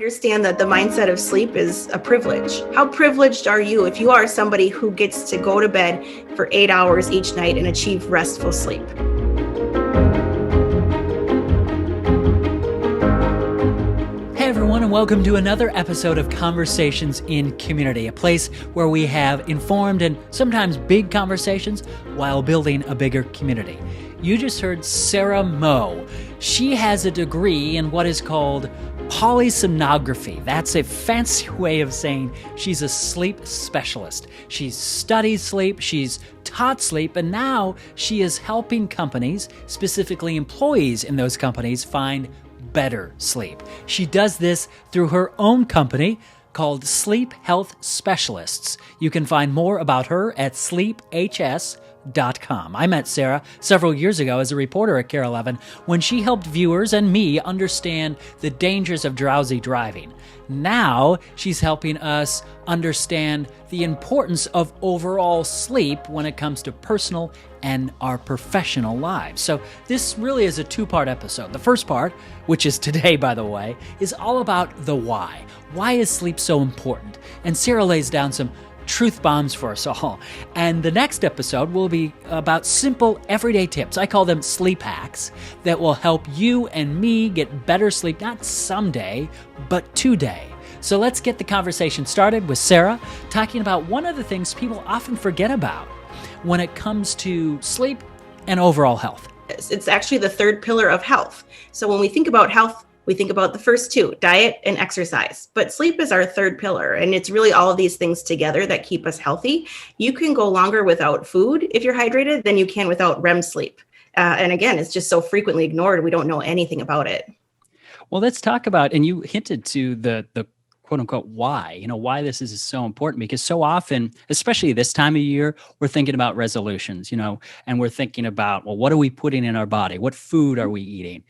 Understand that the mindset of sleep is a privilege. How privileged are you if you are somebody who gets to go to bed for 8 hours each night and achieve restful sleep? Hey everyone, and welcome to another episode of Conversations in Community, a place where we have informed and sometimes big conversations while building a bigger community. You just heard Sarah Moe. She has a degree in what is called polysomnography. That's a fancy way of saying she's a sleep specialist. She studies sleep, she's taught sleep, and now she is helping companies, specifically employees in those companies, find better sleep. She does this through her own company called Sleep Health Specialists. You can find more about her at sleephs.com. I met Sarah several years ago as a reporter at Care 11 when she helped viewers and me understand the dangers of drowsy driving. Now she's helping us understand the importance of overall sleep when it comes to personal and our professional lives. So this really is a two-part episode. The first part, which is today, by the way, is all about the why. Why is sleep so important? And Sarah lays down some truth bombs for us all. And the next episode will be about simple everyday tips. I call them sleep hacks that will help you and me get better sleep, not someday, but today. So let's get the conversation started with Sarah talking about one of the things people often forget about when it comes to sleep and overall health. It's actually the third pillar of health. So when we think about health, we think about the first two, diet and exercise. But sleep is our third pillar, and it's really all of these things together that keep us healthy. You can go longer without food if you're hydrated than you can without REM sleep. And again, it's just so frequently ignored, we don't know anything about it. Well, let's talk about, and you hinted to the quote unquote why this is so important, because so often, especially this time of year, we're thinking about resolutions, and we're thinking about, well, what are we putting in our body? What food are we eating?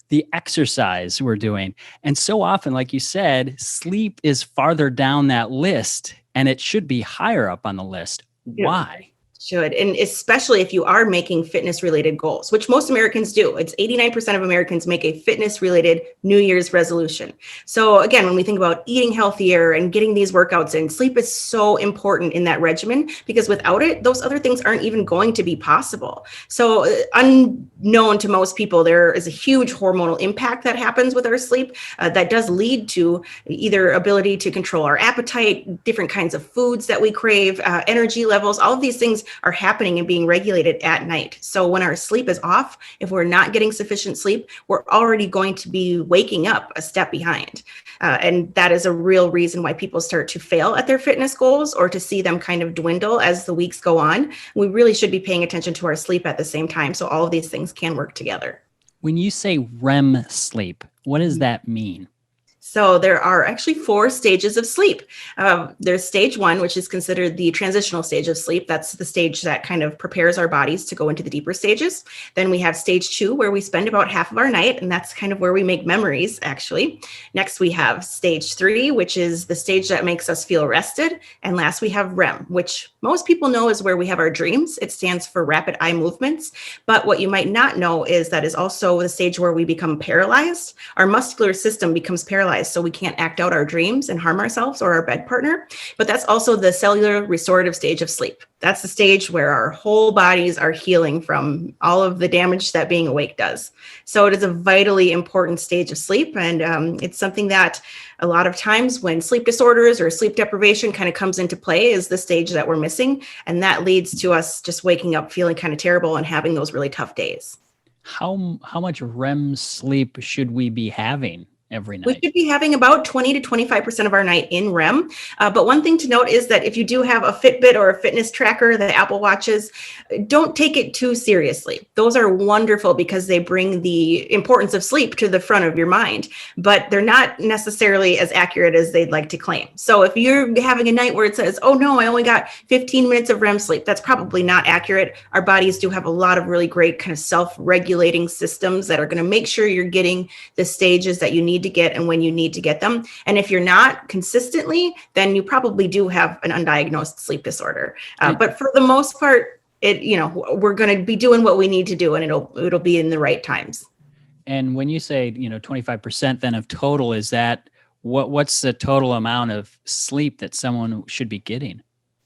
The exercise we're doing. And so often, like you said, sleep is farther down that list, and it should be higher up on the list. Yeah. Why? Should, and especially if you are making fitness related goals, which most Americans do. It's 89% of Americans make a fitness related New Year's resolution. So again, when we think about eating healthier and getting these workouts in, sleep is so important in that regimen, because without it, those other things aren't even going to be possible. So unknown to most people, there is a huge hormonal impact that happens with our sleep that does lead to either ability to control our appetite, different kinds of foods that we crave, energy levels. All of these things are happening and being regulated at night. So when our sleep is off, if we're not getting sufficient sleep, we're already going to be waking up a step behind. And that is a real reason why people start to fail at their fitness goals or to see them kind of dwindle as the weeks go on. We really should be paying attention to our sleep at the same time, so all of these things can work together. When you say REM sleep, what does that mean? So there are actually 4 stages of sleep. There's stage 1, which is considered the transitional stage of sleep. That's the stage that kind of prepares our bodies to go into the deeper stages. Then we have stage 2, where we spend about half of our night, and that's kind of where we make memories, actually. Next, we have stage 3, which is the stage that makes us feel rested. And last, we have REM, which most people know is where we have our dreams. It stands for rapid eye movements. But what you might not know is that is also the stage where we become paralyzed. Our muscular system becomes paralyzed, so we can't act out our dreams and harm ourselves or our bed partner. But that's also the cellular restorative stage of sleep. That's the stage where our whole bodies are healing from all of the damage that being awake does. So it is a vitally important stage of sleep. And it's something that a lot of times when sleep disorders or sleep deprivation kind of comes into play is the stage that we're missing. And that leads to us just waking up feeling kind of terrible and having those really tough days. How much REM sleep should we be having every night? We should be having about 20 to 25% of our night in REM. But one thing to note is that if you do have a Fitbit or a fitness tracker, the Apple Watches, don't take it too seriously. Those are wonderful because they bring the importance of sleep to the front of your mind, but they're not necessarily as accurate as they'd like to claim. So if you're having a night where it says, oh no, I only got 15 minutes of REM sleep, that's probably not accurate. Our bodies do have a lot of really great kind of self-regulating systems that are going to make sure you're getting the stages that you need to get and when you need to get them. And if you're not consistently, then you probably do have an undiagnosed sleep disorder. But for the most part, we're going to be doing what we need to do, and it'll be in the right times. And when you say, 25% then of total, is that what's the total amount of sleep that someone should be getting?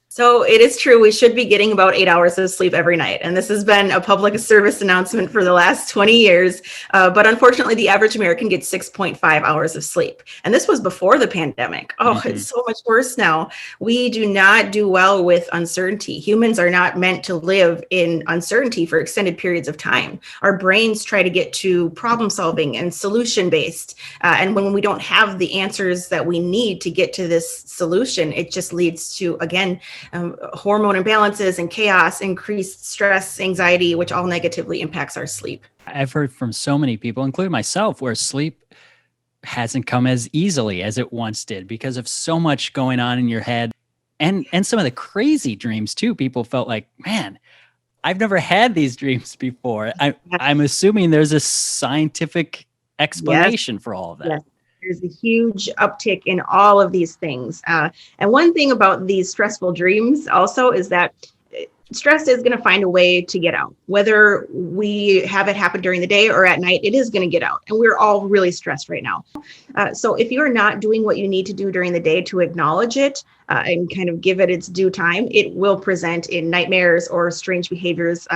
So it is true. We should be getting about 8 hours of sleep every night. And this has been a public service announcement for the last 20 years. But unfortunately, the average American gets 6.5 hours of sleep. And this was before the pandemic. Oh, It's so much worse now. We do not do well with uncertainty. Humans are not meant to live in uncertainty for extended periods of time. Our brains try to get to problem solving and solution based. And when we don't have the answers that we need to get to this solution, it just leads to, again, hormone imbalances and chaos, increased stress, anxiety, which all negatively impacts our sleep. I've heard from so many people, including myself, where sleep hasn't come as easily as it once did because of so much going on in your head and some of the crazy dreams too. People felt like, man, I've never had these dreams before. I'm assuming there's a scientific explanation for all of that. Yes. There's a huge uptick in all of these things. And one thing about these stressful dreams also is that stress is going to find a way to get out. Whether we have it happen during the day or at night, it is going to get out. And we're all really stressed right now. So if you're not doing what you need to do during the day to acknowledge it and kind of give it its due time, it will present in nightmares or strange behaviors,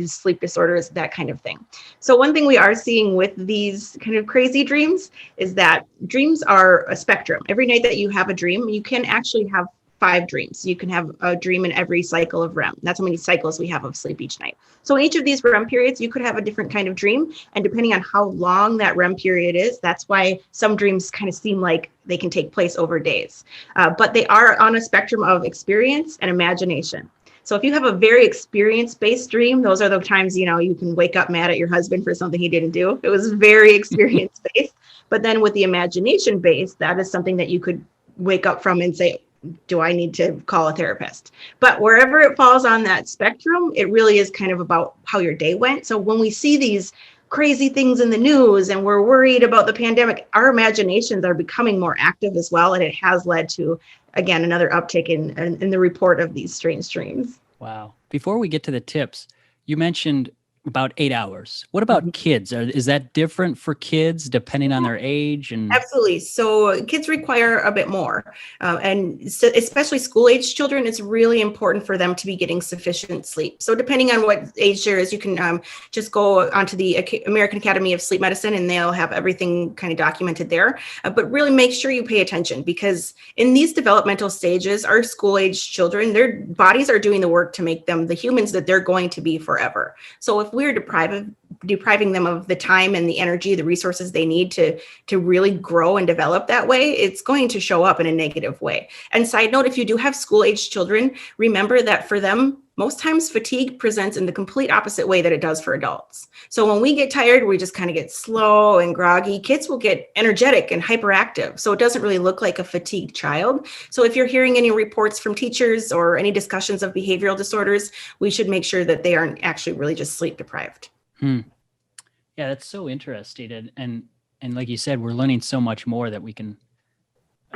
sleep disorders, that kind of thing. So one thing we are seeing with these kind of crazy dreams is that dreams are a spectrum. Every night that you have a dream, you can actually have 5 dreams. You can have a dream in every cycle of REM. That's how many cycles we have of sleep each night. So each of these REM periods, you could have a different kind of dream. And depending on how long that REM period is, that's why some dreams kind of seem like they can take place over days. But they are on a spectrum of experience and imagination. So if you have a very experience-based dream, those are the times, you can wake up mad at your husband for something he didn't do. It was very experience-based. But then with the imagination-based, that is something that you could wake up from and say, do I need to call a therapist? But wherever it falls on that spectrum, it really is kind of about how your day went. So when we see these crazy things in the news and we're worried about the pandemic, our imaginations are becoming more active as well. And it has led to, again, another uptick in the report of these strange dreams. Wow. Before we get to the tips, you mentioned about 8 hours. What about kids? Is that different for kids depending on their age? And Absolutely. So kids require a bit more. And so especially school-age children, it's really important for them to be getting sufficient sleep. So depending on what age there is, you can just go onto the American Academy of Sleep Medicine and they'll have everything kind of documented there. But really make sure you pay attention because in these developmental stages, our school-age children, their bodies are doing the work to make them the humans that they're going to be forever. So if we're depriving them of the time and the energy, the resources they need to really grow and develop that way, it's going to show up in a negative way. And side note, if you do have school-age children, remember that for them, most times fatigue presents in the complete opposite way that it does for adults. So when we get tired, we just kind of get slow and groggy. Kids will get energetic and hyperactive. So it doesn't really look like a fatigued child. So if you're hearing any reports from teachers or any discussions of behavioral disorders, we should make sure that they aren't actually really just sleep deprived. Yeah, that's so interesting. And like you said, we're learning so much more that we can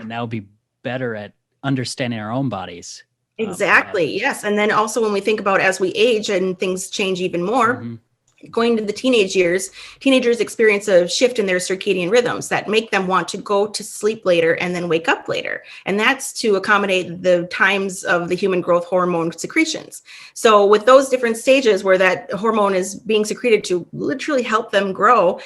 now be better at understanding our own bodies. Exactly. Yes. And then also when we think about as we age and things change even more, going to the teenage years, teenagers experience a shift in their circadian rhythms that make them want to go to sleep later and then wake up later. And that's to accommodate the times of the human growth hormone secretions. So with those different stages where that hormone is being secreted to literally help them grow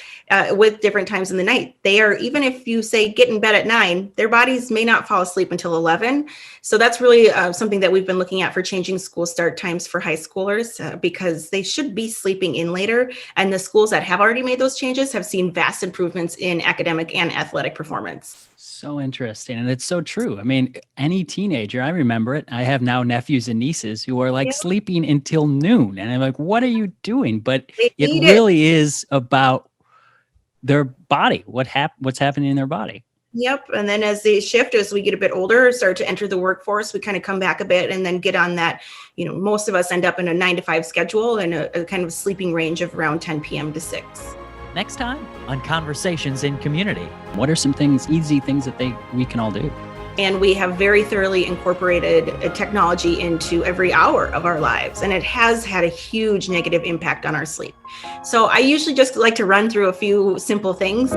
with different times in the night, they are, even if you say get in bed at 9, their bodies may not fall asleep until 11. So that's really something that we've been looking at for changing school start times for high schoolers because they should be sleeping in later. And the schools that have already made those changes have seen vast improvements in academic and athletic performance. So interesting. And it's so true. I mean, any teenager, I remember it. I have now nephews and nieces who are like sleeping until noon. And I'm like, what are you doing? But it really is about their body, what's happening in their body. Yep. And then as they shift, as we get a bit older, start to enter the workforce, we kind of come back a bit and then get on that, most of us end up in a 9-to-5 schedule and a kind of sleeping range of around 10 p.m. to 6. Next time on Conversations in Community, what are some easy things that we can all do? And we have very thoroughly incorporated technology into every hour of our lives. And it has had a huge negative impact on our sleep. So I usually just like to run through a few simple things.